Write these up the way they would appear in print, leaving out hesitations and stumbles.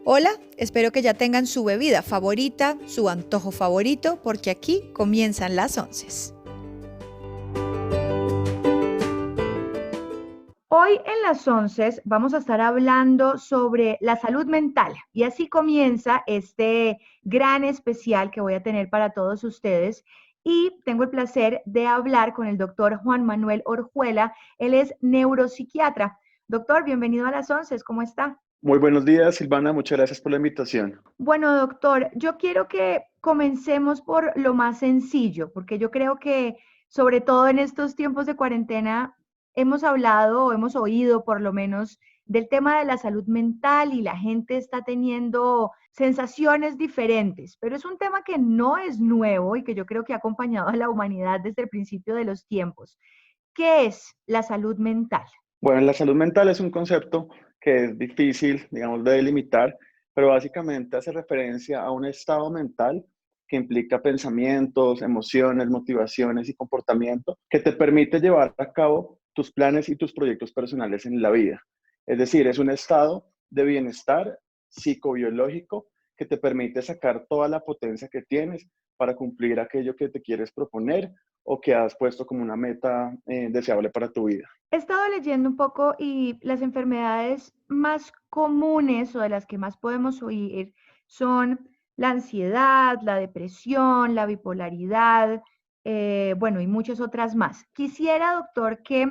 Hola, espero que ya tengan su bebida favorita, su antojo favorito, porque aquí comienzan las 11. Hoy en las 11 vamos a estar hablando sobre la salud mental y así comienza este gran especial que voy a tener para todos ustedes. Y tengo el placer de hablar con el doctor Juan Manuel Orjuela. Él es neuropsiquiatra. Doctor, bienvenido a las 11. ¿Cómo está? Muy buenos días, Silvana. Muchas gracias por la invitación. Bueno, doctor, yo quiero que comencemos por lo más sencillo, porque yo creo que sobre todo en estos tiempos de cuarentena hemos hablado o hemos oído por lo menos del tema de la salud mental y la gente está teniendo sensaciones diferentes, pero es un tema que no es nuevo y que yo creo que ha acompañado a la humanidad desde el principio de los tiempos. ¿Qué es la salud mental? Bueno, la salud mental es un concepto que es difícil, digamos, de delimitar, pero básicamente hace referencia a un estado mental que implica pensamientos, emociones, motivaciones y comportamiento que te permite llevar a cabo tus planes y tus proyectos personales en la vida. Es decir, es un estado de bienestar psicobiológico que te permite sacar toda la potencia que tienes para cumplir aquello que te quieres proponer o que has puesto como una meta deseable para tu vida. He estado leyendo un poco y las enfermedades más comunes o de las que más podemos oír son la ansiedad, la depresión, la bipolaridad, bueno, y muchas otras más. Quisiera, doctor, que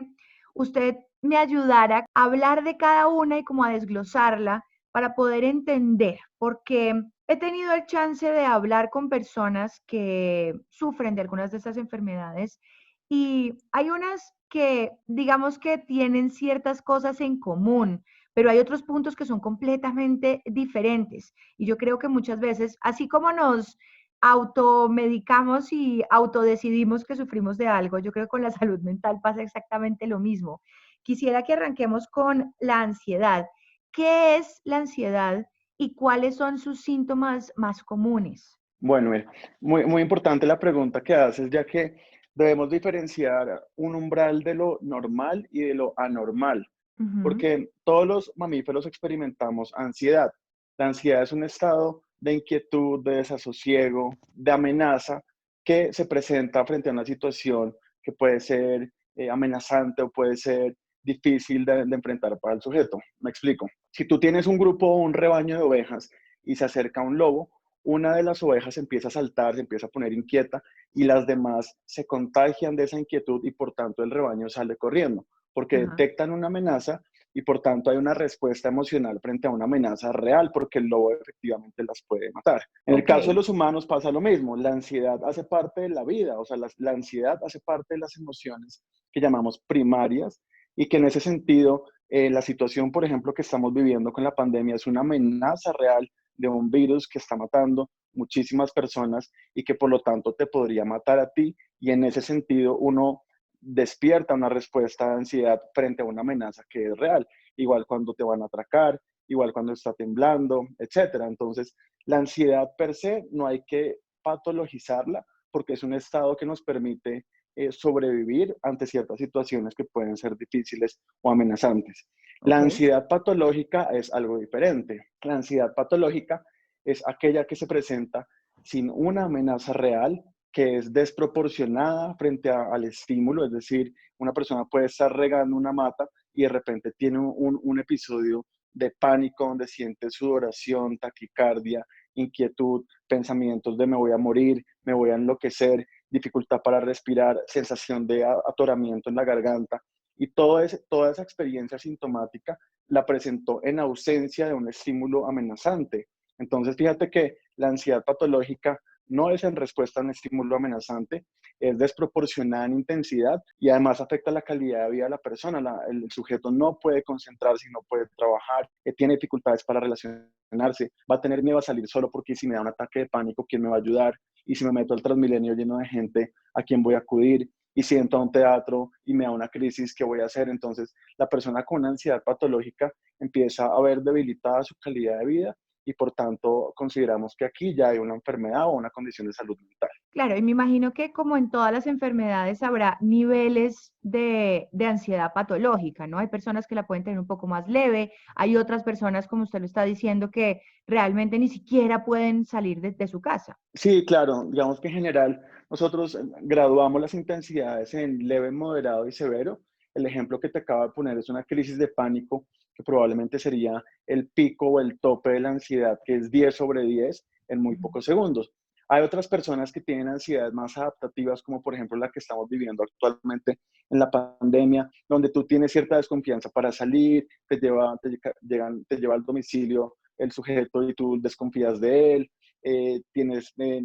usted me ayudara a hablar de cada una y como a desglosarla para poder entender, porque he tenido el chance de hablar con personas que sufren de algunas de estas enfermedades y hay unas que digamos que tienen ciertas cosas en común, pero hay otros puntos que son completamente diferentes. Y yo creo que muchas veces, así como nos automedicamos y autodecidimos que sufrimos de algo, yo creo que con la salud mental pasa exactamente lo mismo. Quisiera que arranquemos con la ansiedad. ¿Qué es la ansiedad y cuáles son sus síntomas más comunes? Bueno, mira, muy importante la pregunta que haces, ya que debemos diferenciar un umbral de lo normal y de lo anormal, Ujú. porque todos los mamíferos experimentamos ansiedad. La ansiedad es un estado de inquietud, de desasosiego, de amenaza que se presenta frente a una situación que puede ser amenazante o puede ser difícil de enfrentar para el sujeto. Me explico. Si tú tienes un grupo o un rebaño de ovejas y se acerca un lobo, una de las ovejas empieza a saltar, se empieza a poner inquieta y las demás se contagian de esa inquietud y por tanto el rebaño sale corriendo, porque Ajá. detectan una amenaza y por tanto hay una respuesta emocional frente a una amenaza real porque el lobo efectivamente las puede matar. En el Ok. caso de los humanos pasa lo mismo, la ansiedad hace parte de la vida, o sea, la ansiedad hace parte de las emociones que llamamos primarias y que en ese sentido la situación, por ejemplo, que estamos viviendo con la pandemia es una amenaza real de un virus que está matando muchísimas personas y que por lo tanto te podría matar a ti y en ese sentido uno despierta una respuesta de ansiedad frente a una amenaza que es real, igual cuando te van a atracar, igual cuando está temblando, etcétera. Entonces, la ansiedad per se no hay que patologizarla porque es un estado que nos permite sobrevivir ante ciertas situaciones que pueden ser difíciles o amenazantes. La Ok. ansiedad patológica es algo diferente. La ansiedad patológica es aquella que se presenta sin una amenaza real, que es desproporcionada frente al estímulo, es decir, una persona puede estar regando una mata y de repente tiene un episodio de pánico donde siente sudoración, taquicardia, inquietud, pensamientos de me voy a morir, me voy a enloquecer, dificultad para respirar, sensación de atoramiento en la garganta. Y toda esa experiencia sintomática la presentó en ausencia de un estímulo amenazante. Entonces, fíjate que la ansiedad patológica no es en respuesta a un estímulo amenazante, es desproporcionada en intensidad y además afecta la calidad de vida de la persona. El sujeto no puede concentrarse, no puede trabajar, tiene dificultades para relacionarse, va a tener miedo a salir solo porque si me da un ataque de pánico, ¿quién me va a ayudar? Y si me meto al Transmilenio lleno de gente, ¿a quién voy a acudir? Y si entro a un teatro y me da una crisis, ¿qué voy a hacer? Entonces, la persona con ansiedad patológica empieza a ver debilitada su calidad de vida y por tanto consideramos que aquí ya hay una enfermedad o una condición de salud mental. Claro, y me imagino que como en todas las enfermedades habrá niveles de ansiedad patológica, ¿no? Hay personas que la pueden tener un poco más leve, hay otras personas, como usted lo está diciendo, que realmente ni siquiera pueden salir de su casa. Sí, claro, digamos que en general nosotros graduamos las intensidades en leve, moderado y severo. El ejemplo que te acabo de poner es una crisis de pánico, que probablemente sería el pico o el tope de la ansiedad, que es 10 sobre 10 en muy Ujú. pocos segundos. Hay otras personas que tienen ansiedades más adaptativas, como por ejemplo la que estamos viviendo actualmente en la pandemia, donde tú tienes cierta desconfianza para salir, te lleva al domicilio el sujeto y tú desconfías de él, te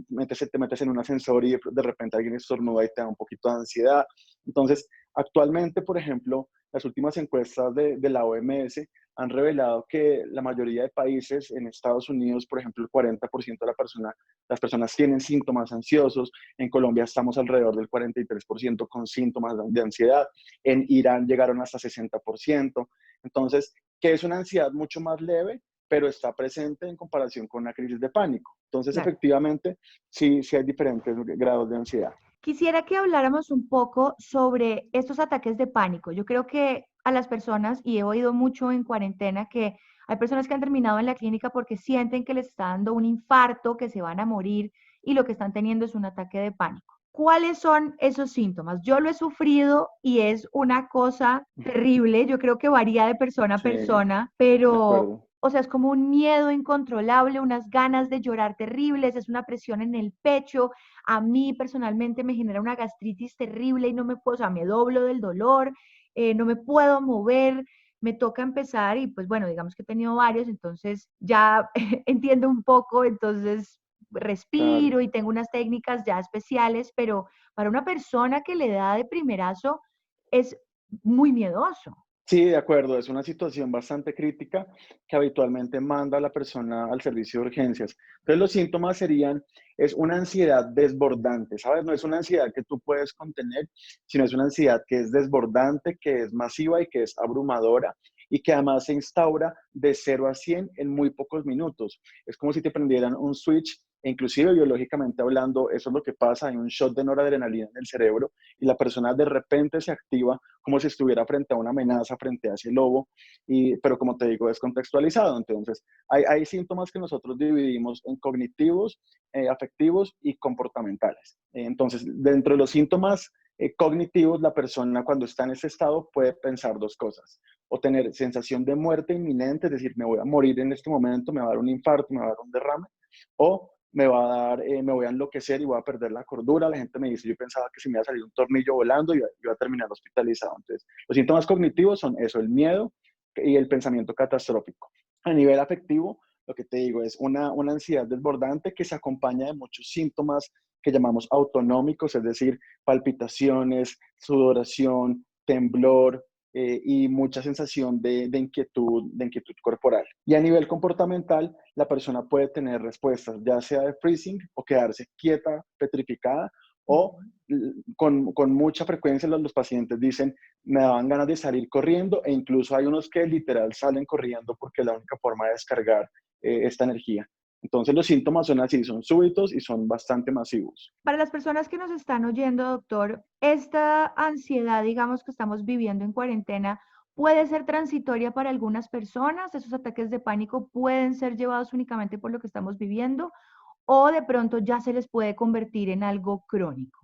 metes en un ascensor y de repente alguien estornuda y te da un poquito de ansiedad. Entonces, actualmente, por ejemplo, las últimas encuestas de la OMS han revelado que la mayoría de países, en Estados Unidos, por ejemplo, el 40% las personas tienen síntomas ansiosos. En Colombia estamos alrededor del 43% con síntomas de ansiedad. En Irán llegaron hasta 60%. Entonces, que es una ansiedad mucho más leve, pero está presente en comparación con una crisis de pánico. Entonces, Claro. efectivamente, sí, sí hay diferentes grados de ansiedad. Quisiera que habláramos un poco sobre estos ataques de pánico. Yo creo que a las personas, y he oído mucho en cuarentena, que hay personas que han terminado en la clínica porque sienten que les está dando un infarto, que se van a morir y lo que están teniendo es un ataque de pánico. ¿Cuáles son esos síntomas? Yo lo he sufrido y es una cosa terrible. Yo creo que varía de persona a Sí, persona, de pero, acuerdo. o sea, es como un miedo incontrolable, unas ganas de llorar terribles, es una presión en el pecho. A mí personalmente me genera una gastritis terrible y no me puedo, o sea, me doblo del dolor, no me puedo mover, me toca empezar y pues bueno, digamos que he tenido varios, entonces ya entiendo un poco, entonces Claro. respiro y tengo unas técnicas ya especiales, pero para una persona que le da de primerazo es muy miedoso. Sí, de acuerdo, es una situación bastante crítica que habitualmente manda a la persona al servicio de urgencias. Entonces, los síntomas serían, es una ansiedad desbordante, ¿sabes? No es una ansiedad que tú puedes contener, sino es una ansiedad que es desbordante, que es masiva y que es abrumadora y que además se instaura de 0 a 100 en muy pocos minutos. Es como si te prendieran un switch e inclusive biológicamente hablando, eso es lo que pasa, hay un shot de noradrenalina en el cerebro y la persona de repente se activa como si estuviera frente a una amenaza, frente a ese lobo, pero como te digo, es contextualizado. Entonces, hay síntomas que nosotros dividimos en cognitivos, afectivos y comportamentales. Entonces, dentro de los síntomas cognitivos, la persona cuando está en ese estado puede pensar dos cosas, o tener sensación de muerte inminente, es decir, me voy a morir en este momento, me va a dar un infarto, me va a dar un derrame, o me voy a enloquecer y voy a perder la cordura. La gente me dice, yo pensaba que se me iba a salir un tornillo volando y iba a terminar hospitalizado. Entonces, los síntomas cognitivos son eso, el miedo y el pensamiento catastrófico. A nivel afectivo, lo que te digo es una ansiedad desbordante que se acompaña de muchos síntomas que llamamos autonómicos, es decir, palpitaciones, sudoración, temblor, y mucha sensación de inquietud corporal. Y a nivel comportamental, la persona puede tener respuestas, ya sea de freezing o quedarse quieta, petrificada, o Ujú. con mucha frecuencia los pacientes dicen, me daban ganas de salir corriendo, e incluso hay unos que literal salen corriendo porque es la única forma de descargar esta energía. Entonces los síntomas son así, son súbitos y son bastante masivos. Para las personas que nos están oyendo, doctor, esta ansiedad, digamos, que estamos viviendo en cuarentena, puede ser transitoria para algunas personas. Esos ataques de pánico pueden ser llevados únicamente por lo que estamos viviendo o de pronto ya se les puede convertir en algo crónico.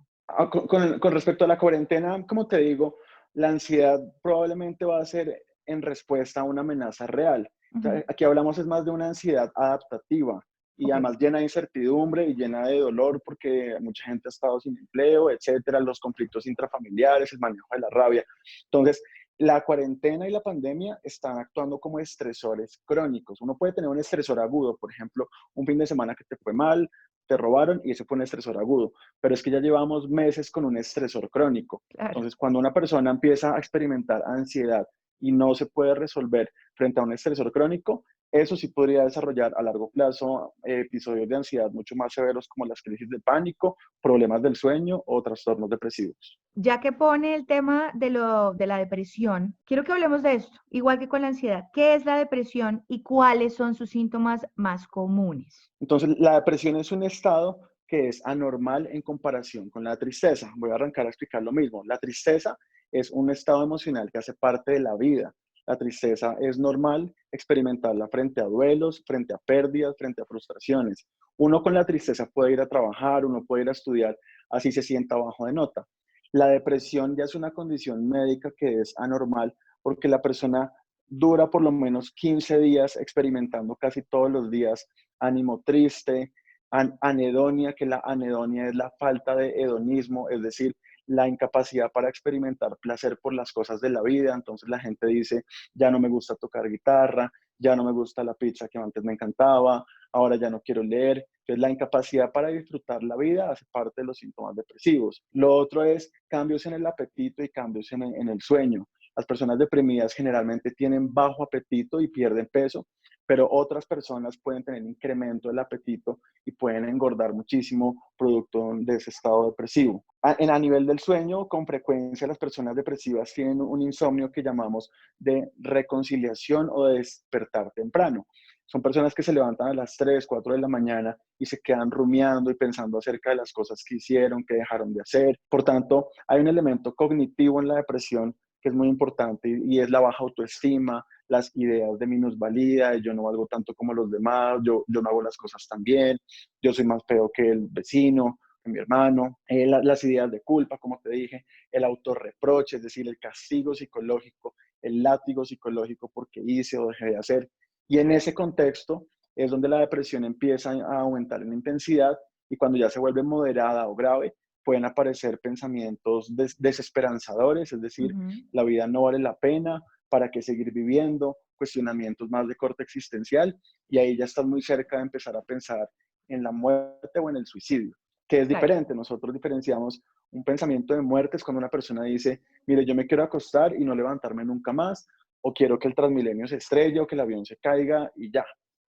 Con respecto a la cuarentena, como te digo, la ansiedad probablemente va a ser en respuesta a una amenaza real. O Ujú. sea, aquí hablamos es más de una ansiedad adaptativa y Ok, además llena de incertidumbre y llena de dolor porque mucha gente ha estado sin empleo, etcétera, los conflictos intrafamiliares, el manejo de la rabia. Entonces, la cuarentena y la pandemia están actuando como estresores crónicos. Uno puede tener un estresor agudo, por ejemplo, un fin de semana que te fue mal, te robaron y ese fue un estresor agudo, pero es que ya llevamos meses con un estresor crónico. claro. Entonces, cuando una persona empieza a experimentar ansiedad y no se puede resolver frente a un estresor crónico, Eso sí podría desarrollar a largo plazo episodios de ansiedad mucho más severos como las crisis de pánico, problemas del sueño o trastornos depresivos. Ya que pone el tema de la depresión, quiero que hablemos de esto, igual que con la ansiedad. ¿Qué es la depresión y cuáles son sus síntomas más comunes? Entonces, la depresión es un estado que es anormal en comparación con la tristeza. Voy a arrancar a explicar lo mismo. La tristeza es un estado emocional que hace parte de la vida. La tristeza es normal experimentarla frente a duelos, frente a pérdidas, frente a frustraciones. Uno con la tristeza puede ir a trabajar, uno puede ir a estudiar, así se sienta bajo de nota. La depresión ya es una condición médica que es anormal porque la persona dura por lo menos 15 días experimentando casi todos los días ánimo triste, anedonia, que la anedonia es la falta de hedonismo, es decir, la incapacidad para experimentar placer por las cosas de la vida. Entonces la gente dice, ya no me gusta tocar guitarra, ya no me gusta la pizza que antes me encantaba, ahora ya no quiero leer. Entonces la incapacidad para disfrutar la vida hace parte de los síntomas depresivos. Lo otro es cambios en el apetito y cambios en el sueño. Las personas deprimidas generalmente tienen bajo apetito y pierden peso, pero otras personas pueden tener incremento del apetito y pueden engordar muchísimo producto de ese estado depresivo. A nivel del sueño, con frecuencia las personas depresivas tienen un insomnio que llamamos de reconciliación o de despertar temprano. Son personas que se levantan a las 3, 4 de la mañana y se quedan rumiando y pensando acerca de las cosas que hicieron, que dejaron de hacer. Por tanto, hay un elemento cognitivo en la depresión que es muy importante y es la baja autoestima, las ideas de minusvalía, de yo no valgo tanto como los demás, yo no hago las cosas tan bien, yo soy más feo que el vecino, que mi hermano, las ideas de culpa, como te dije, el autorreproche, es decir, el castigo psicológico, el látigo psicológico porque hice o dejé de hacer. Y en ese contexto es donde la depresión empieza a aumentar en intensidad y cuando ya se vuelve moderada o grave, pueden aparecer pensamientos desesperanzadores, es decir, Ujú. la vida no vale la pena, ¿para qué seguir viviendo? Cuestionamientos más de corte existencial y ahí ya estás muy cerca de empezar a pensar en la muerte o en el suicidio, que es Claro. diferente. Nosotros diferenciamos un pensamiento de muerte es cuando una persona dice, mire, yo me quiero acostar y no levantarme nunca más, o quiero que el Transmilenio se estrelle o que el avión se caiga y ya.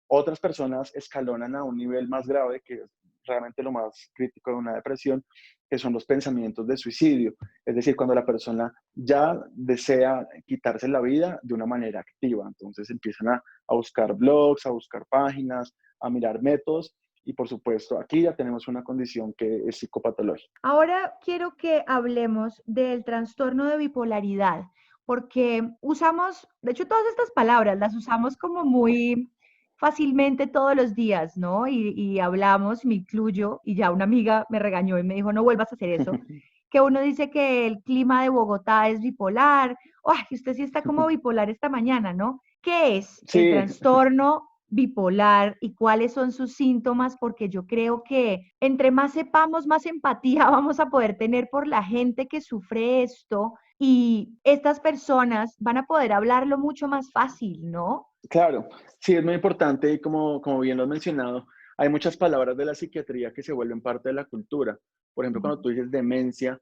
Otras personas escalonan a un nivel más grave, que es realmente lo más crítico de una depresión, que son los pensamientos de suicidio. Es decir, cuando la persona ya desea quitarse la vida de una manera activa. Entonces empiezan a buscar blogs, a buscar páginas, a mirar métodos. Y por supuesto, aquí ya tenemos una condición que es psicopatológica. Ahora quiero que hablemos del trastorno de bipolaridad, porque usamos, de hecho, todas estas palabras las usamos como muy fácilmente todos los días, ¿no? Y hablamos, me incluyo, y ya una amiga me regañó y me dijo, no vuelvas a hacer eso, que uno dice que el clima de Bogotá es bipolar, ¡ay, usted sí está como bipolar esta mañana!, ¿no? ¿Qué es el Sí, trastorno bipolar y cuáles son sus síntomas? Porque yo creo que entre más sepamos, más empatía vamos a poder tener por la gente que sufre esto y estas personas van a poder hablarlo mucho más fácil, ¿no? claro, sí, es muy importante y como bien lo has mencionado, hay muchas palabras de la psiquiatría que se vuelven parte de la cultura. Por ejemplo, cuando Ujú, tú dices demencia,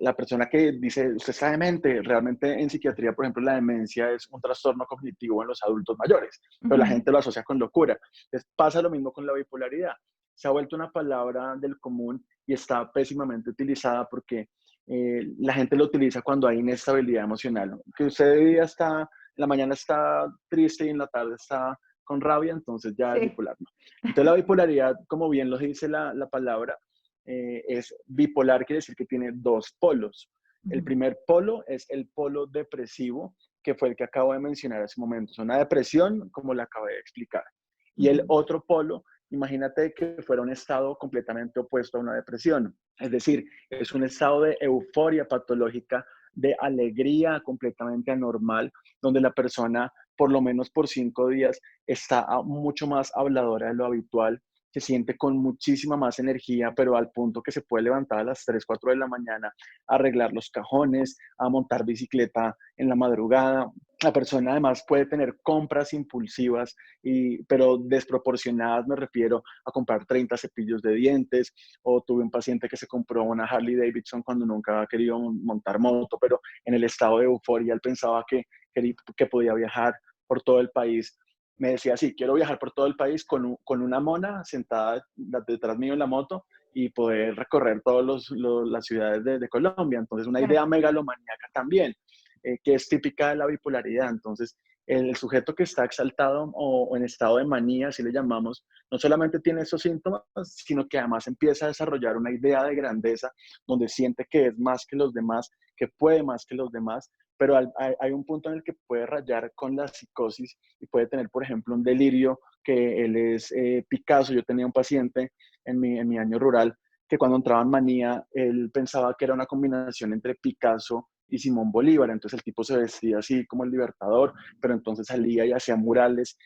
la persona que dice, usted está demente, realmente en psiquiatría, por ejemplo, la demencia es un trastorno cognitivo en los adultos mayores, pero la ujú. gente lo asocia con locura. Entonces pasa lo mismo con la bipolaridad. Se ha vuelto una palabra del común y está pésimamente utilizada porque la gente lo utiliza cuando hay inestabilidad emocional. Que usted hoy día está, en la mañana está triste y en la tarde está con rabia, entonces ya es Sí. bipolar, ¿no? Entonces la bipolaridad, como bien lo dice la palabra, es bipolar, quiere decir que tiene dos polos. El Ujú, primer polo es el polo depresivo, que fue el que acabo de mencionar hace un momento. Es una depresión, como la acabé de explicar. Y el ujú. otro polo, imagínate que fuera un estado completamente opuesto a una depresión. Es decir, es un estado de euforia patológica, de alegría completamente anormal, donde la persona, por lo menos por 5 días, está mucho más habladora de lo habitual, se siente con muchísima más energía, pero al punto que se puede levantar a las 3 4 de la mañana, a arreglar los cajones, a montar bicicleta en la madrugada. La persona además puede tener compras impulsivas, pero desproporcionadas, me refiero a comprar 30 cepillos de dientes, o tuve un paciente que se compró una Harley Davidson cuando nunca había querido montar moto, pero en el estado de euforia él pensaba que podía viajar por todo el país me decía, sí, quiero viajar por todo el país con una mona sentada detrás mío en la moto y poder recorrer todas las ciudades de Colombia. Entonces, una idea Claro. megalomaníaca también, que es típica de la bipolaridad. Entonces, el sujeto que está exaltado o en estado de manía, así le llamamos, no solamente tiene esos síntomas, sino que además empieza a desarrollar una idea de grandeza donde siente que es más que los demás, que puede más que los demás, pero hay un punto en el que puede rayar con la psicosis y puede tener, por ejemplo, un delirio que él es Picasso. Yo tenía un paciente en mi año rural que cuando entraba en manía, él pensaba que era una combinación entre Picasso y Simón Bolívar. Entonces el tipo se vestía así como el libertador, pero entonces salía y hacía murales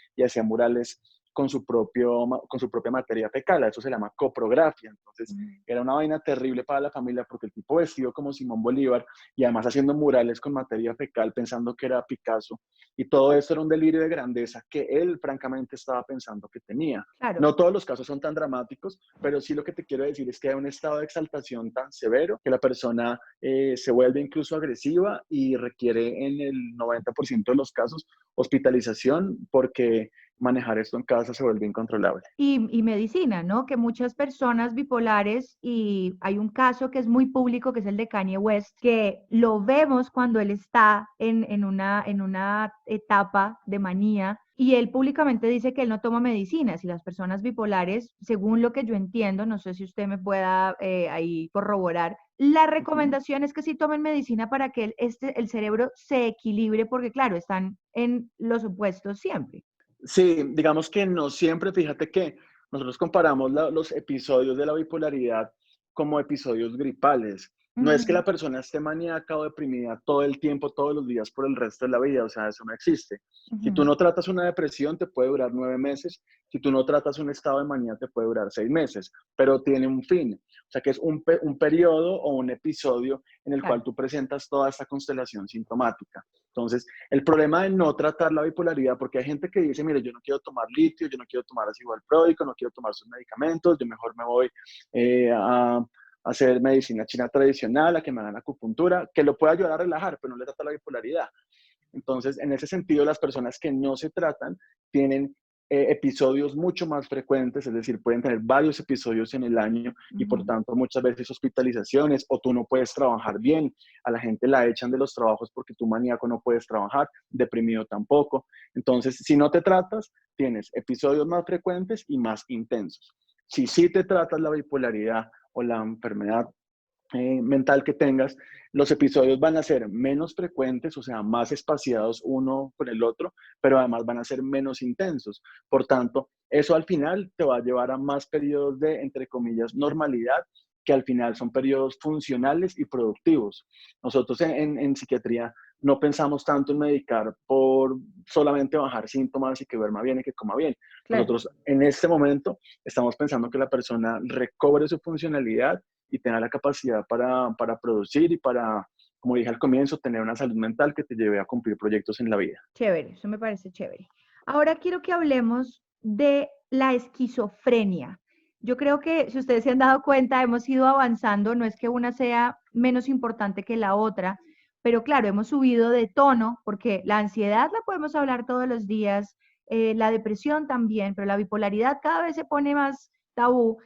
con su propia materia fecal. Eso se llama coprografía. Entonces Mm. era una vaina terrible para la familia porque el tipo vestido como Simón Bolívar y además haciendo murales con materia fecal pensando que era Picasso. Y todo eso era un delirio de grandeza que él francamente estaba pensando que tenía. Claro. No todos los casos son tan dramáticos, pero sí lo que te quiero decir es que hay un estado de exaltación tan severo que la persona se vuelve incluso agresiva y requiere en el 90% de los casos hospitalización porque manejar esto en casa se vuelve incontrolable. Y medicina, ¿no? Que muchas personas bipolares, y hay un caso que es muy público, que es el de Kanye West, que lo vemos cuando él está en una etapa de manía, y él públicamente dice que él no toma medicinas, y las personas bipolares, según lo que yo entiendo, no sé si usted me pueda ahí corroborar, la Ujú. recomendación es que sí tomen medicina para que el cerebro se equilibre, porque claro, están en los opuestos siempre. Sí, digamos que no siempre, fíjate que nosotros comparamos los episodios de la bipolaridad como episodios gripales. No es que Ujú. la persona esté maníaca o deprimida todo el tiempo, todos los días por el resto de la vida, o sea, eso no existe. Si tú Ujú. no tratas una depresión, te puede durar 9 meses. Si tú no tratas un estado de manía, te puede durar 6 meses, pero tiene un fin. O sea, que es un periodo o un episodio en el cual Claro. tú presentas toda esta constelación sintomática. Entonces, el problema de no tratar la bipolaridad, porque hay gente que dice, mire, yo no quiero tomar litio, yo no quiero tomar ácido valproico, no quiero tomar sus medicamentos, yo mejor me voy a hacer medicina china tradicional, a que me hagan acupuntura, que lo puede ayudar a relajar, pero no le trata la bipolaridad. Entonces, en ese sentido, las personas que no se tratan tienen episodios mucho más frecuentes, es decir, pueden tener varios episodios en el año y por Ujú. tanto muchas veces hospitalizaciones o tú no puedes trabajar bien, a la gente la echan de los trabajos porque tú maníaco no puedes trabajar, deprimido tampoco. Entonces, si no te tratas, tienes episodios más frecuentes y más intensos. Si sí te tratas la bipolaridad o la enfermedad mental que tengas, los episodios van a ser menos frecuentes, o sea, más espaciados uno con el otro, pero además van a ser menos intensos. Por tanto, eso al final te va a llevar a más periodos de, entre comillas, normalidad, que al final son periodos funcionales y productivos. Nosotros en psiquiatría no pensamos tanto en medicar por solamente bajar síntomas y que duerma bien y que coma bien. Claro. Nosotros en este momento estamos pensando que la persona recobre su funcionalidad y tenga la capacidad para producir y para, como dije al comienzo, tener una salud mental que te lleve a cumplir proyectos en la vida. Chévere, eso me parece chévere. Ahora quiero que hablemos de la esquizofrenia. Yo creo que si ustedes se han dado cuenta, hemos ido avanzando, no es que una sea menos importante que la otra, pero claro, hemos subido de tono porque la ansiedad la podemos hablar todos los días, la depresión también, pero la bipolaridad cada vez se pone más tabú.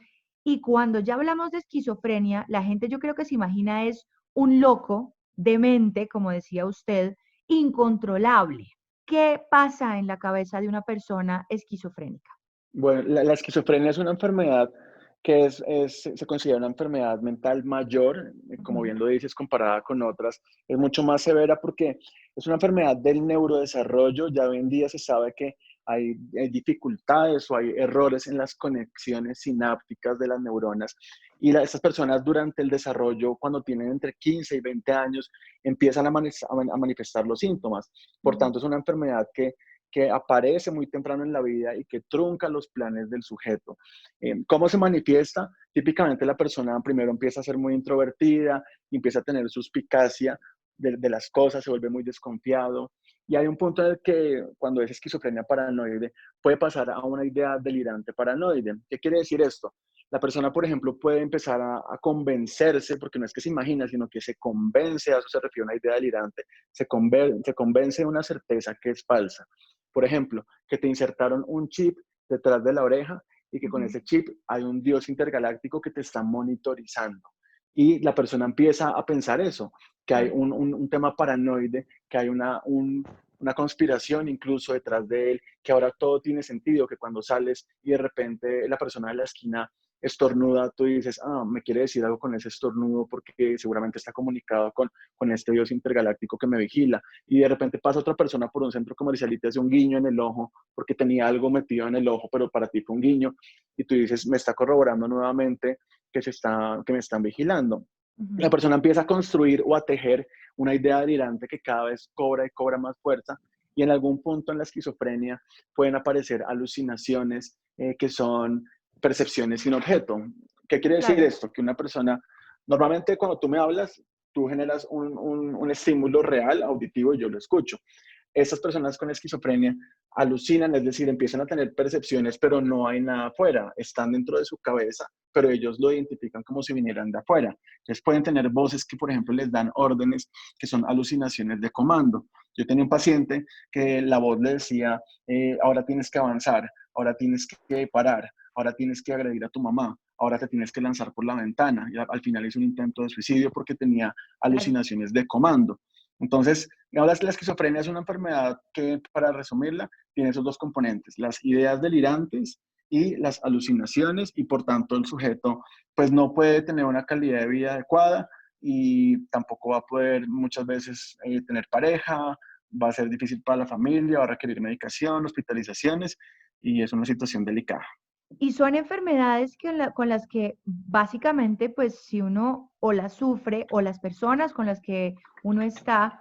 Y cuando ya hablamos de esquizofrenia, la gente yo creo que se imagina es un loco, demente, como decía usted, incontrolable. ¿Qué pasa en la cabeza de una persona esquizofrénica? Bueno, la esquizofrenia es una enfermedad que se considera una enfermedad mental mayor, como Ujú. bien lo dices, comparada con otras. Es mucho más severa porque es una enfermedad del neurodesarrollo. Ya hoy en día se sabe que hay dificultades o hay errores en las conexiones sinápticas de las neuronas. Y estas personas durante el desarrollo, cuando tienen entre 15 y 20 años, empiezan a manifestar los síntomas. Por Ujú. tanto, es una enfermedad que aparece muy temprano en la vida y que trunca los planes del sujeto. ¿Cómo se manifiesta? Típicamente la persona primero empieza a ser muy introvertida, empieza a tener suspicacia de las cosas, se vuelve muy desconfiado. Y hay un punto en el que cuando es esquizofrenia paranoide puede pasar a una idea delirante paranoide. ¿Qué quiere decir esto? La persona, por ejemplo, puede empezar a convencerse, porque no es que se imagina, sino que se convence, a eso se refiere a una idea delirante, se convence de una certeza que es falsa. Por ejemplo, que te insertaron un chip detrás de la oreja y que con Ujú. ese chip hay un dios intergaláctico que te está monitorizando. Y la persona empieza a pensar eso, que hay Claro. un tema paranoide, que hay una conspiración incluso detrás de él, que ahora todo tiene sentido, que cuando sales y de repente la persona de la esquina estornuda, tú dices, ah, me quiere decir algo con ese estornudo porque seguramente está comunicado con este dios intergaláctico que me vigila. Y de repente pasa otra persona por un centro comercial y te hace un guiño en el ojo porque tenía algo metido en el ojo, pero para ti fue un guiño. Y tú dices, me está corroborando nuevamente que me están vigilando. La Ujú. persona empieza a construir o a tejer una idea delirante que cada vez cobra y cobra más fuerza, y en algún punto en la esquizofrenia pueden aparecer alucinaciones que son percepciones sin objeto. ¿Qué quiere decir Claro. esto? Que una persona, normalmente cuando tú me hablas, tú generas un estímulo real, auditivo, y yo lo escucho. Estas personas con esquizofrenia alucinan, es decir, empiezan a tener percepciones, pero no hay nada afuera, están dentro de su cabeza, pero ellos lo identifican como si vinieran de afuera. Entonces pueden tener voces que, por ejemplo, les dan órdenes que son alucinaciones de comando. Yo tenía un paciente que la voz le decía, ahora tienes que avanzar, ahora tienes que parar, ahora tienes que agredir a tu mamá, ahora te tienes que lanzar por la ventana. Y al final hizo un intento de suicidio porque tenía Claro. alucinaciones de comando. Entonces, ahora la esquizofrenia es una enfermedad que, para resumirla, tiene esos dos componentes, las ideas delirantes y las alucinaciones, y por tanto el sujeto pues no puede tener una calidad de vida adecuada y tampoco va a poder muchas veces tener pareja, va a ser difícil para la familia, va a requerir medicación, hospitalizaciones, y es una situación delicada. Y son enfermedades con las que básicamente, pues si uno o las sufre o las personas con las que uno está,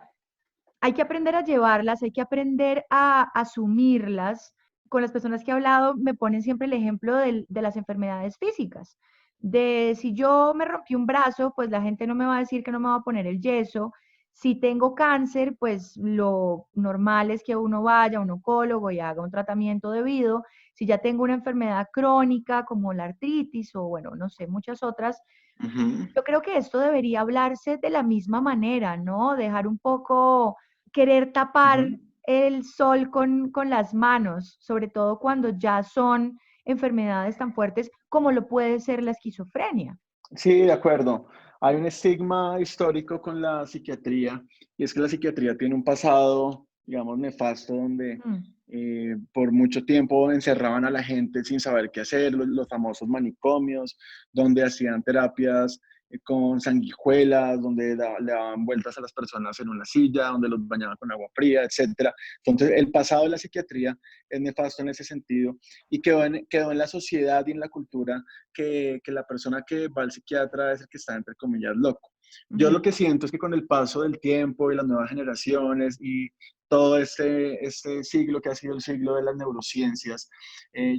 hay que aprender a llevarlas, hay que aprender a asumirlas. Con las personas que he hablado me ponen siempre el ejemplo de las enfermedades físicas. De si yo me rompí un brazo, pues la gente no me va a decir que no me va a poner el yeso. Si tengo cáncer, pues lo normal es que uno vaya a un oncólogo y haga un tratamiento debido. Si ya tengo una enfermedad crónica como la artritis o bueno, no sé, muchas otras, Ujú, yo creo que esto debería hablarse de la misma manera, ¿no? Dejar un poco querer tapar ujú. el sol con las manos, sobre todo cuando ya son enfermedades tan fuertes como lo puede ser la esquizofrenia. Sí, de acuerdo. Hay un estigma histórico con la psiquiatría, y es que la psiquiatría tiene un pasado, digamos, nefasto, donde Mm. por mucho tiempo encerraban a la gente sin saber qué hacer, los famosos manicomios, donde hacían terapias con sanguijuelas, donde le daban vueltas a las personas en una silla, donde los bañaban con agua fría, etcétera. Entonces, el pasado de la psiquiatría es nefasto en ese sentido, y quedó en la sociedad y en la cultura que la persona que va al psiquiatra es el que está, entre comillas, loco. Yo lo Ujú. que siento es que con el paso del tiempo y las nuevas generaciones y todo este siglo que ha sido el siglo de las neurociencias,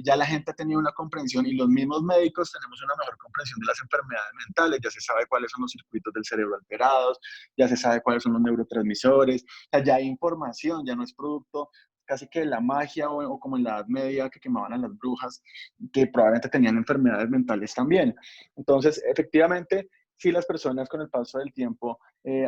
ya la gente ha tenido una comprensión, y los mismos médicos tenemos una mejor comprensión de las enfermedades mentales. Ya se sabe cuáles son los circuitos del cerebro alterados, ya se sabe cuáles son los neurotransmisores, o sea, ya hay información, ya no es producto casi que de la magia o como en la Edad Media que quemaban a las brujas, que probablemente tenían enfermedades mentales también. Entonces, efectivamente, sí, las personas con el paso del tiempo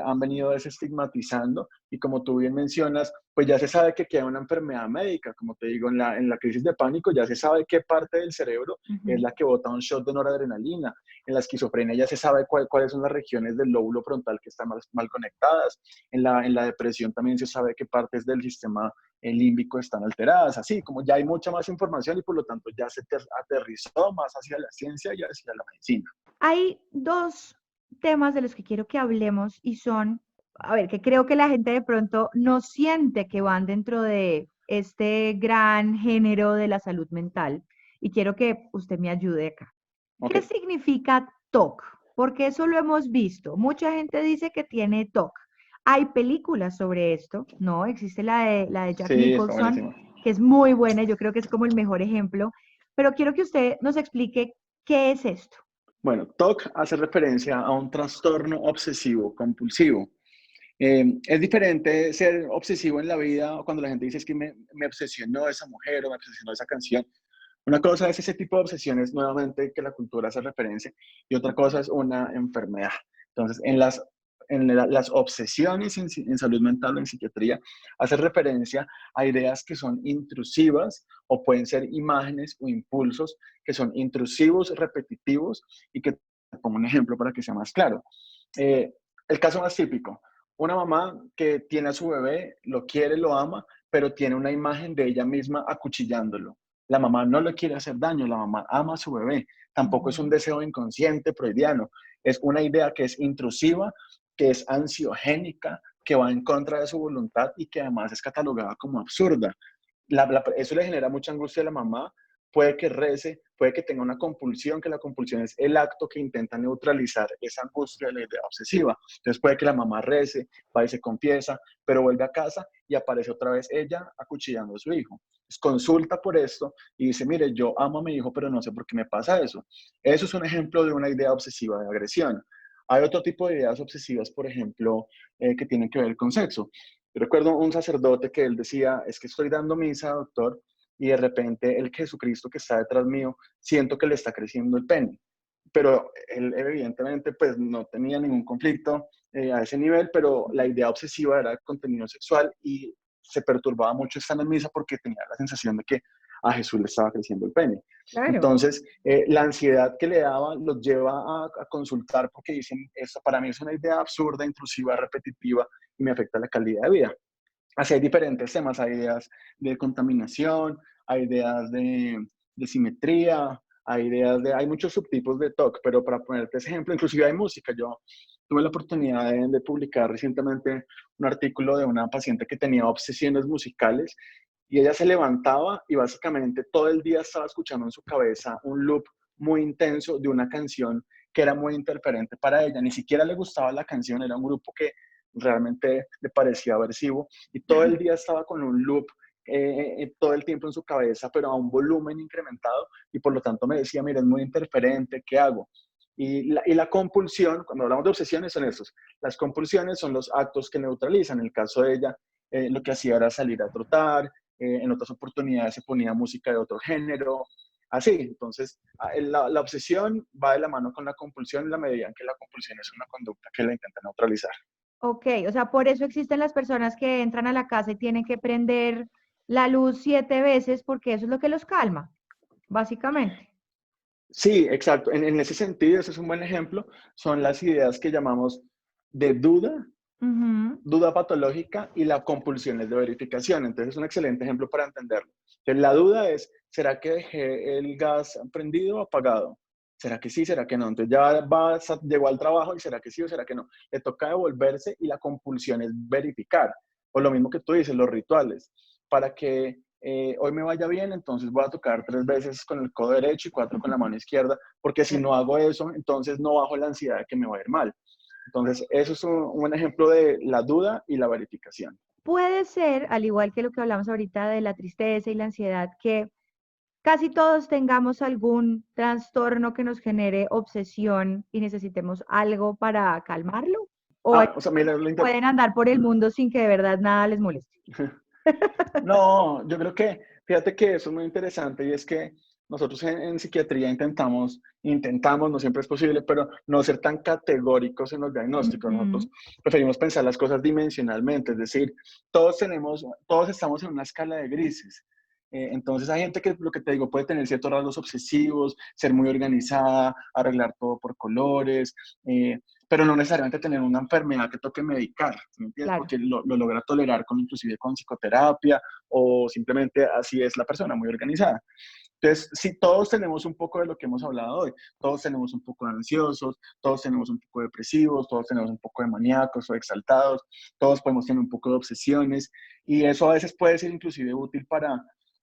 han venido desestigmatizando, y como tú bien mencionas, pues ya se sabe que queda una enfermedad médica. Como te digo, en la crisis de pánico ya se sabe qué parte del cerebro es Ujú. la que bota un shot de noradrenalina. En la esquizofrenia ya se sabe cuáles son las regiones del lóbulo frontal que están mal conectadas. En la depresión también se sabe qué partes del sistema límbico están alteradas. Así como ya hay mucha más información, y por lo tanto ya se aterrizó más hacia la ciencia y hacia la medicina. Hay dos temas de los que quiero que hablemos y son, a ver, que creo que la gente de pronto no siente que van dentro de este gran género de la salud mental y quiero que usted me ayude acá. Ok. ¿Qué significa TOC? Porque eso lo hemos visto. Mucha gente dice que tiene TOC. Hay películas sobre esto, ¿no? Existe la de Jack Sí, está Nicholson, buenísimo. que es muy buena, yo creo que es como el mejor ejemplo, pero quiero que usted nos explique qué es esto. Bueno, TOC hace referencia a un trastorno obsesivo compulsivo. Es diferente ser obsesivo en la vida cuando la gente dice es que me obsesionó esa mujer o me obsesionó esa canción. Una cosa es ese tipo de obsesiones, nuevamente, que la cultura hace referencia, y otra cosa es una enfermedad. Entonces, las obsesiones en salud mental o en psiquiatría hacen referencia a ideas que son intrusivas o pueden ser imágenes o impulsos que son intrusivos, repetitivos y que, como un ejemplo para que sea más claro. El caso más típico, una mamá que tiene a su bebé, lo quiere, lo ama, pero tiene una imagen de ella misma acuchillándolo. La mamá no le quiere hacer daño, la mamá ama a su bebé. Tampoco es un deseo inconsciente, freudiano. Es una idea que es intrusiva, que es ansiogénica, que va en contra de su voluntad y que además es catalogada como absurda. Eso le genera mucha angustia a la mamá, puede que rece, puede que tenga una compulsión, que la compulsión es el acto que intenta neutralizar esa angustia de la idea obsesiva. Entonces puede que la mamá rece, va y se confiesa, pero vuelve a casa y aparece otra vez ella acuchillando a su hijo. Pues consulta por esto y dice, mire, yo amo a mi hijo, pero no sé por qué me pasa eso. Eso es un ejemplo de una idea obsesiva de agresión. Hay otro tipo de ideas obsesivas, por ejemplo, que tienen que ver con sexo. Yo recuerdo un sacerdote que él decía, es que estoy dando misa, doctor, y de repente el Jesucristo que está detrás mío, siento que le está creciendo el pene. Pero él evidentemente pues no tenía ningún conflicto a ese nivel, pero la idea obsesiva era el contenido sexual y se perturbaba mucho estando en misa porque tenía la sensación de que a Jesús le estaba creciendo el pene. Claro. Entonces, la ansiedad que le daba los lleva a consultar porque dicen, esto para mí es una idea absurda, intrusiva, repetitiva y me afecta la calidad de vida. Así hay diferentes temas, hay ideas de contaminación, hay ideas de simetría, hay muchos subtipos de TOC, pero para ponerte ese ejemplo, inclusive hay música. Yo tuve la oportunidad de publicar recientemente un artículo de una paciente que tenía obsesiones musicales y ella se levantaba y básicamente todo el día estaba escuchando en su cabeza un loop muy intenso de una canción que era muy interferente para ella. Ni siquiera le gustaba la canción, era un grupo que realmente le parecía aversivo y todo el día estaba con un loop todo el tiempo en su cabeza, pero a un volumen incrementado y por lo tanto me decía, mira, es muy interferente, ¿qué hago? Y la compulsión, cuando hablamos de obsesiones son esos, las compulsiones son los actos que neutralizan. En el caso de ella, lo que hacía era salir a trotar, en otras oportunidades se ponía música de otro género, así. Entonces, la obsesión va de la mano con la compulsión en la medida en que la compulsión es una conducta que la intenta neutralizar. Ok, o sea, por eso existen las personas que entran a la casa y tienen que prender la luz 7 veces porque eso es lo que los calma, básicamente. Sí, exacto. En ese sentido, ese es un buen ejemplo. Son las ideas que llamamos de duda, Ujú. duda patológica y la compulsión es de verificación. Entonces, es un excelente ejemplo para entenderlo. Entonces, la duda es, ¿será que dejé el gas prendido o apagado? ¿Será que sí? ¿Será que no? Entonces, llegó al trabajo y ¿será que sí o será que no? Le toca devolverse y la compulsión es verificar. O lo mismo que tú dices, los rituales. Para que hoy me vaya bien, entonces voy a tocar 3 veces con el codo derecho y 4 con la mano izquierda, porque si no hago eso, entonces no bajo la ansiedad de que me va a ir mal. Entonces, eso es un buen ejemplo de la duda y la verificación. Puede ser, al igual que lo que hablamos ahorita de la tristeza y la ansiedad, que casi todos tengamos algún trastorno que nos genere obsesión y necesitemos algo para calmarlo, o O sea, mira, pueden andar por el mundo sin que de verdad nada les moleste. no, yo creo que, fíjate que eso es muy interesante y es que nosotros en psiquiatría intentamos, no siempre es posible, pero no ser tan categóricos en los diagnósticos. Ujú. Nosotros preferimos pensar las cosas dimensionalmente, es decir, todos estamos en una escala de grises. Entonces hay gente que, lo que te digo, puede tener ciertos rasgos obsesivos, ser muy organizada, arreglar todo por colores, pero no necesariamente tener una enfermedad que toque medicar, ¿sí me entiendes? Claro. Porque lo logra tolerar inclusive con psicoterapia o simplemente así es la persona, muy organizada. Entonces, sí, todos tenemos un poco de lo que hemos hablado hoy. Todos tenemos un poco de ansiosos, todos tenemos un poco de depresivos, todos tenemos un poco de maníacos o exaltados, todos podemos tener un poco de obsesiones y eso a veces puede ser inclusive útil para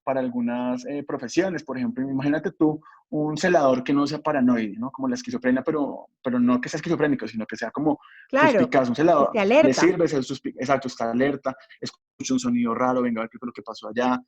algunas profesiones. Por ejemplo, imagínate tú un celador que no sea paranoide, ¿no? Como la esquizofrenia, pero no que sea esquizofrénico, sino que sea como Claro, suspicaz. Un que celador esté le alerta. sirve ser suspicaz, exacto, está alerta, escucha un sonido raro, venga a ver qué fue lo que pasó allá.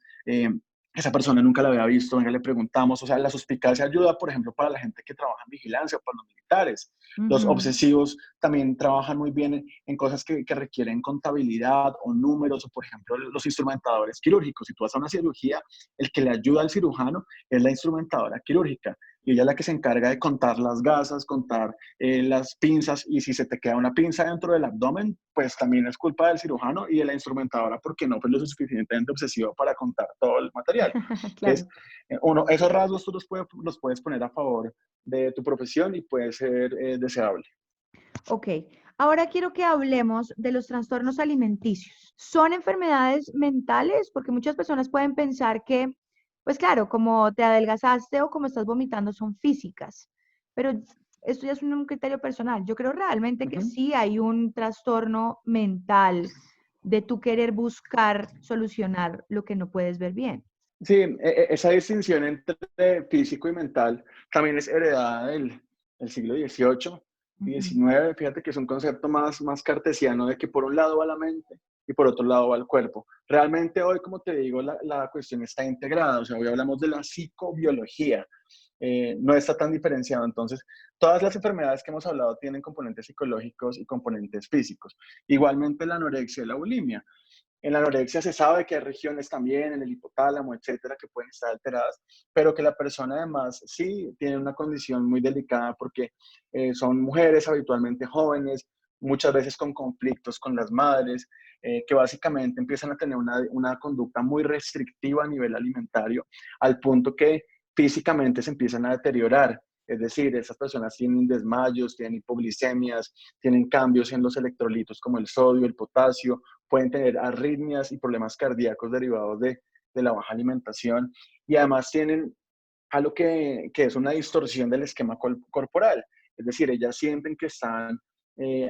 Esa persona nunca la había visto, venga, le preguntamos. O sea, la suspicacia ayuda, por ejemplo, para la gente que trabaja en vigilancia o para los militares. Los Ujú. obsesivos también trabajan muy bien en cosas que requieren contabilidad o números, o por ejemplo, los instrumentadores quirúrgicos. Si tú vas a una cirugía, el que le ayuda al cirujano es la instrumentadora quirúrgica. y ella es la que se encarga de contar las gasas, contar las pinzas, y si se te queda una pinza dentro del abdomen, pues también es culpa del cirujano y de la instrumentadora porque no fue lo suficientemente obsesivo para contar todo el material. Entonces, Claro. esos rasgos tú los puedes poner a favor de tu profesión y puede ser deseable. Ok, ahora quiero que hablemos de los trastornos alimenticios. ¿Son enfermedades mentales? Porque muchas personas pueden pensar que, pues claro, como te adelgazaste o como estás vomitando son físicas, pero esto ya es un criterio personal. Yo creo realmente que Ujú. sí hay un trastorno mental de tú querer buscar solucionar lo que no puedes ver bien. Sí, esa distinción entre físico y mental también es heredada del siglo XVIII y Ujú. XIX. Fíjate que es un concepto más cartesiano de que por un lado va la mente y por otro lado va el cuerpo. Realmente hoy, como te digo, la cuestión está integrada. O sea, hoy hablamos de la psicobiología. No está tan diferenciado. Entonces, todas las enfermedades que hemos hablado tienen componentes psicológicos y componentes físicos. Igualmente la anorexia y la bulimia. En la anorexia se sabe que hay regiones también, en el hipotálamo, etcétera, que pueden estar alteradas, pero que la persona además sí tiene una condición muy delicada porque son mujeres habitualmente jóvenes, muchas veces con conflictos con las madres, que básicamente empiezan a tener una conducta muy restrictiva a nivel alimentario, al punto que físicamente se empiezan a deteriorar. Es decir, esas personas tienen desmayos, tienen hipoglicemias, tienen cambios en los electrolitos como el sodio, el potasio, pueden tener arritmias y problemas cardíacos derivados de la baja alimentación, y además tienen algo que es una distorsión del esquema corporal. Es decir, ellas sienten que están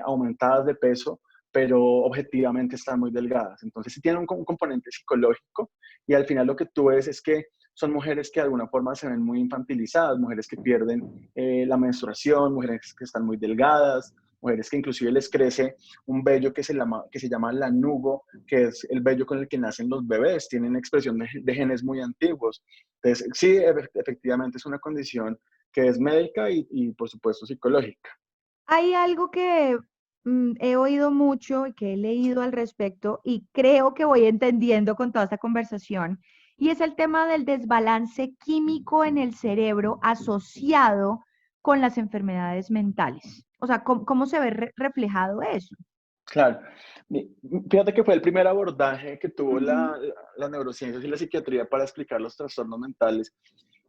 aumentadas de peso, pero objetivamente están muy delgadas. Entonces sí tienen un componente psicológico, y al final lo que tú ves es que son mujeres que de alguna forma se ven muy infantilizadas, mujeres que pierden la menstruación, mujeres que están muy delgadas, mujeres que inclusive les crece un vello que se llama lanugo, que es el vello con el que nacen los bebés, tienen expresión de genes muy antiguos. Entonces, sí, efectivamente es una condición que es médica y por supuesto psicológica. Hay algo que he oído mucho y que he leído al respecto y creo que voy entendiendo con toda esta conversación, y es el tema del desbalance químico en el cerebro asociado con las enfermedades mentales. O sea, ¿cómo se ve reflejado eso? Claro. Fíjate que fue el primer abordaje que tuvo Ujú. las neurociencias y la psiquiatría para explicar los trastornos mentales,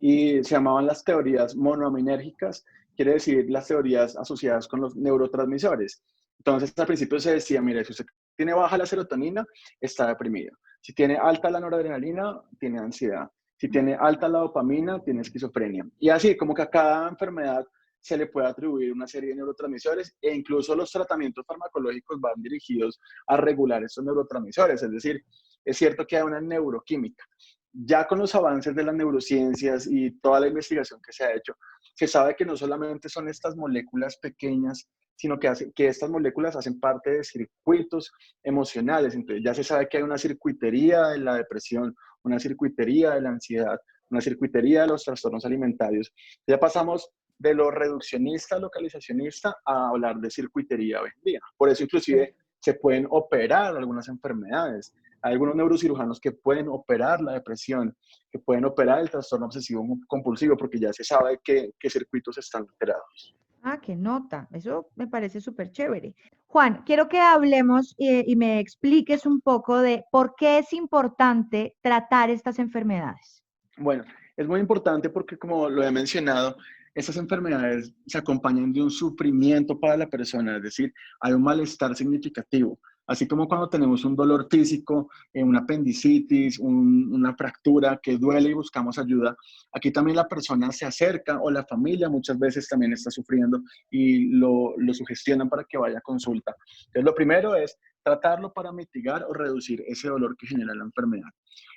y se llamaban las teorías monoaminérgicas, quiere decir las teorías asociadas con los neurotransmisores. Entonces, al principio se decía, mire, si usted tiene baja la serotonina, está deprimido. Si tiene alta la noradrenalina, tiene ansiedad. Si tiene alta la dopamina, tiene esquizofrenia. Y así, como que a cada enfermedad se le puede atribuir una serie de neurotransmisores, e incluso los tratamientos farmacológicos van dirigidos a regular estos neurotransmisores. Es decir, es cierto que hay una neuroquímica. Ya con los avances de las neurociencias y toda la investigación que se ha hecho, se sabe que no solamente son estas moléculas pequeñas, sino que estas moléculas hacen parte de circuitos emocionales. Entonces ya se sabe que hay una circuitería de la depresión, una circuitería de la ansiedad, una circuitería de los trastornos alimentarios. Ya pasamos de lo reduccionista, localizacionista, a hablar de circuitería hoy en día. Por eso inclusive se pueden operar algunas enfermedades. Hay algunos neurocirujanos que pueden operar la depresión, que pueden operar el trastorno obsesivo compulsivo, porque ya se sabe qué circuitos están alterados. Ah, qué nota. Eso me parece súper chévere. Juan, quiero que hablemos y me expliques un poco de por qué es importante tratar estas enfermedades. Bueno, es muy importante porque, como lo he mencionado, estas enfermedades se acompañan de un sufrimiento para la persona, es decir, hay un malestar significativo. Así como cuando tenemos un dolor físico, una apendicitis, una fractura que duele y buscamos ayuda, aquí también la persona se acerca, o la familia muchas veces también está sufriendo y lo sugestionan para que vaya a consulta. Entonces, lo primero es tratarlo para mitigar o reducir ese dolor que genera la enfermedad.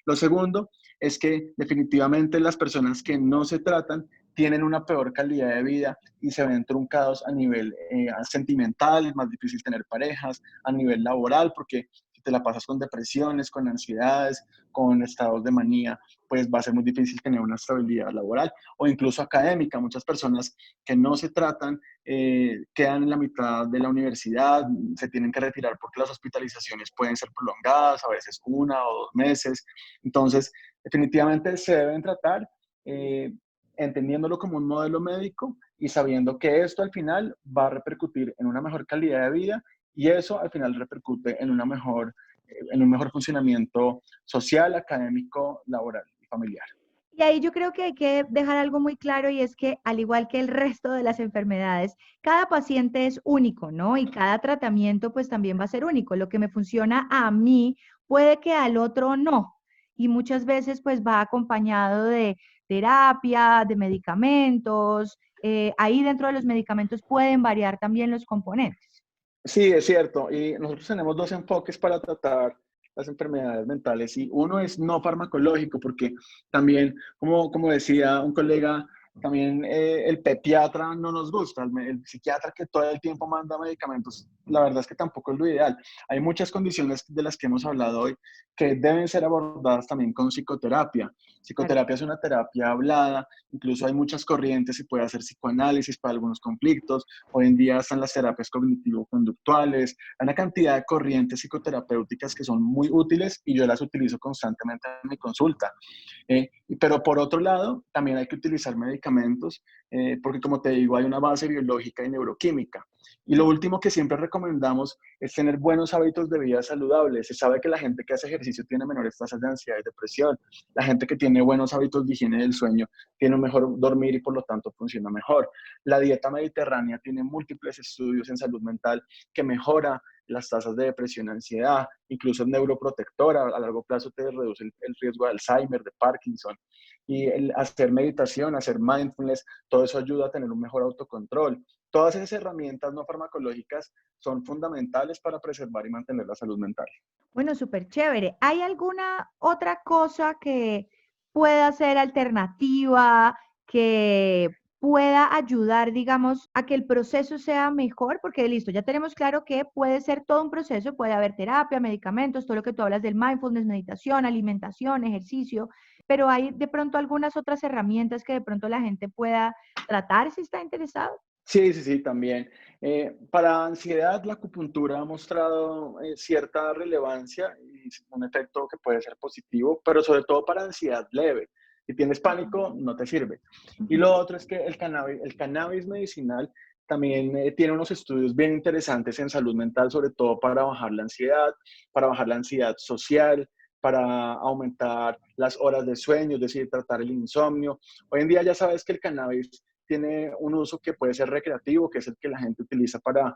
Lo segundo es que definitivamente las personas que no se tratan tienen una peor calidad de vida y se ven truncados a nivel sentimental, es más difícil tener parejas, a nivel laboral, porque si te la pasas con depresiones, con ansiedades, con estados de manía, pues va a ser muy difícil tener una estabilidad laboral o incluso académica. Muchas personas que no se tratan quedan en la mitad de la universidad, se tienen que retirar porque las hospitalizaciones pueden ser prolongadas, a veces 1 o 2 meses. Entonces, definitivamente se deben tratar. entendiéndolo como un modelo médico y sabiendo que esto al final va a repercutir en una mejor calidad de vida y eso al final repercute en en un mejor funcionamiento social, académico, laboral y familiar. Y ahí yo creo que hay que dejar algo muy claro y es que al igual que el resto de las enfermedades, cada paciente es único, ¿no? Y cada tratamiento pues también va a ser único. Lo que me funciona a mí puede que al otro no. Y muchas veces pues va acompañado de terapia, de medicamentos. Ahí dentro de los medicamentos pueden variar también los componentes. Sí, es cierto. Y nosotros tenemos dos enfoques para tratar las enfermedades mentales y uno es no farmacológico, porque también, como decía un colega, también el pediatra no nos gusta, el psiquiatra que todo el tiempo manda medicamentos, la verdad es que tampoco es lo ideal. Hay muchas condiciones de las que hemos hablado hoy que deben ser abordadas también con psicoterapia. Claro. Psicoterapia es una terapia hablada, incluso hay muchas corrientes, se puede hacer psicoanálisis para algunos conflictos. Hoy en día están las terapias cognitivo-conductuales, hay una cantidad de corrientes psicoterapéuticas que son muy útiles y yo las utilizo constantemente en mi consulta. Pero por otro lado, también hay que utilizar medicamentos porque como te digo, hay una base biológica y neuroquímica. Y lo último que siempre recomendamos es tener buenos hábitos de vida saludables. Se sabe que la gente que hace ejercicio tiene menores tasas de ansiedad y depresión. La gente que tiene buenos hábitos de higiene del sueño tiene un mejor dormir y por lo tanto funciona mejor. La dieta mediterránea tiene múltiples estudios en salud mental que mejora las tasas de depresión y ansiedad, incluso es neuroprotectora, a largo plazo te reduce el riesgo de Alzheimer, de Parkinson. Y el hacer meditación, hacer mindfulness, todo eso ayuda a tener un mejor autocontrol. Todas esas herramientas no farmacológicas son fundamentales para preservar y mantener la salud mental. Bueno, súper chévere. ¿Hay alguna otra cosa que pueda ser alternativa, que pueda ayudar, digamos, a que el proceso sea mejor? Porque listo, ya tenemos claro que puede ser todo un proceso, puede haber terapia, medicamentos, todo lo que tú hablas del mindfulness, meditación, alimentación, ejercicio, pero hay de pronto algunas otras herramientas que de pronto la gente pueda tratar si está interesado. Sí, sí, sí, también. Para ansiedad, la acupuntura ha mostrado cierta relevancia y un efecto que puede ser positivo, pero sobre todo para ansiedad leve. Si tienes pánico, no te sirve. Y Ujú. lo otro es que el cannabis medicinal también tiene unos estudios bien interesantes en salud mental, sobre todo para bajar la ansiedad social, para aumentar las horas de sueño, es decir, tratar el insomnio. Hoy en día ya sabes que el cannabis tiene un uso que puede ser recreativo, que es el que la gente utiliza para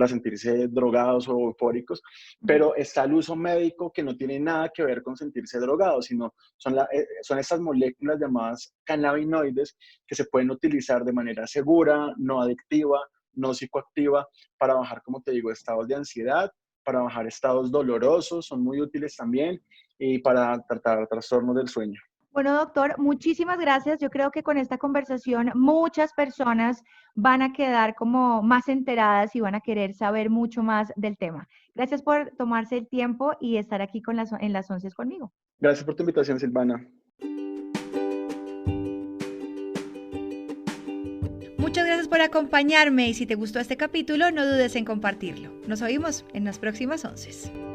sentirse drogados o eufóricos, Ujú. pero está el uso médico que no tiene nada que ver con sentirse drogados, sino son esas moléculas llamadas cannabinoides que se pueden utilizar de manera segura, no adictiva, no psicoactiva, para bajar, como te digo, estados de ansiedad, para bajar estados dolorosos, son muy útiles también, y para tratar trastornos del sueño. Bueno, doctor, muchísimas gracias. Yo creo que con esta conversación muchas personas van a quedar como más enteradas y van a querer saber mucho más del tema. Gracias por tomarse el tiempo y estar aquí en las 11 conmigo. Gracias por tu invitación, Silvana. Muchas gracias por acompañarme y si te gustó este capítulo, no dudes en compartirlo. Nos oímos en las próximas 11.